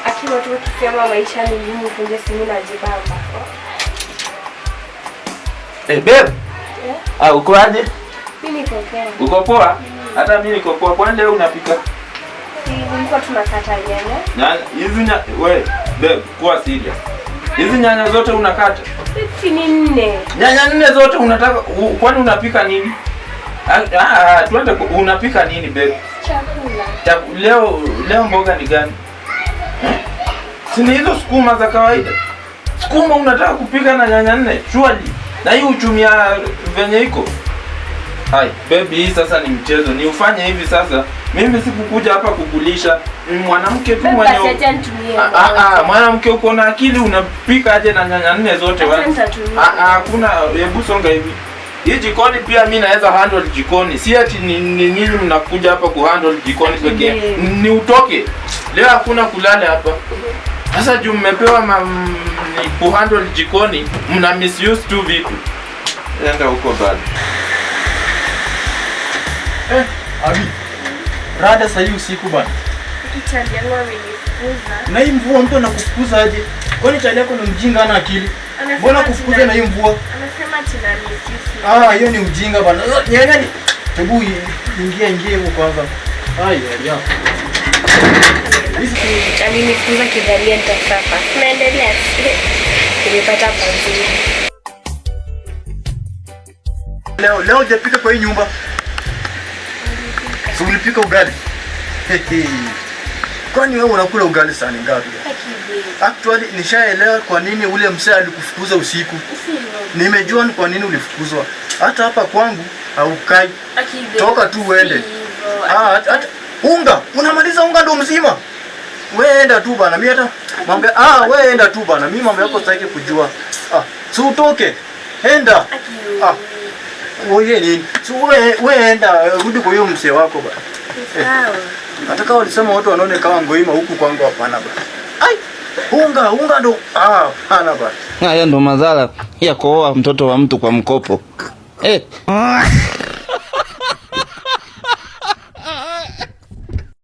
Akiwa tu kisema maisha ni ngumu kunje simu na jibamba. Babe. Uko aje? Mimi niko poa. Uko poa? Hata mimi niko poa. Kwani leo unapika? Nilikuwa tunakata nyanya. Wewe, babe, kuwa serious. Hizi nyanya zote unakata? Si ni 4. Nyanya 4 zote unataka kwani unapika nini? Tuende unapika nini babe? Chakula. Leo mboga ni gani? Si ni hizo sukuma za kawaida. Sukuma unataka kupika na nyanya 4? Surely. Na hii uchumia venye iko. Hai, baby, hii sasa ni mchezo. Ni ufanye hivi sasa. Mimi sikukuja hapa kukulisha. Mwanamke tu mwenye mwanamke uko na akili unapika aje na nyanya 4 zote wewe? Hakuna, hebu songa hivi. Hii jikoni pia mimi naweza handle jikoni. Si ati ni nyinyi mnakuja hapa kuhandle jikoni pekee. Ni utoke. Leo hakuna kulala hapa. Sasa juu mmepewa kuhandle jikoni, mna misuse tu vitu. Enda huko bado. Abi. Rada sasa hivi usiku bana. Kitali yangu amenifukuza. Na hii mvua mtu anakufukuza aje? Kwani chali yako ni mjinga ana akili? Mbona kufukuza na hii mvua? Anasema tena ni hiyo ni ujinga bana. Nyang'ani. Hebu ingia huko kwanza. Ya. Alinifukuza kidhalia nitasafa. Tunaendelea. Nimepata pazuri. Leo hujapika kwa hii nyumba. Si ulipika ugali? Kwani wewe unakula ugali sana ngapi? Actually nishaelewa kwa nini ule msee alikufukuza usiku. Nimejua ni kwa nini ulifukuzwa. Hata hapa kwangu haukai. Toka tu uende. Hata unga, unamaliza unga ndo mzima. Wewe enda tu bana. Mimi hata mambo wewe enda tu bana. Mimi mambo yako sitaki kujua. Si utoke. Enda. Wewe nini? Si wewe enda rudi kwa hiyo msee wako bana. Sawa. Hata kama walisema watu wanaone kama ngoima huku kwangu hapana bana. Unga ndo hapana bana. Haya ndo madhara ya kuoa mtoto wa mtu kwa mkopo.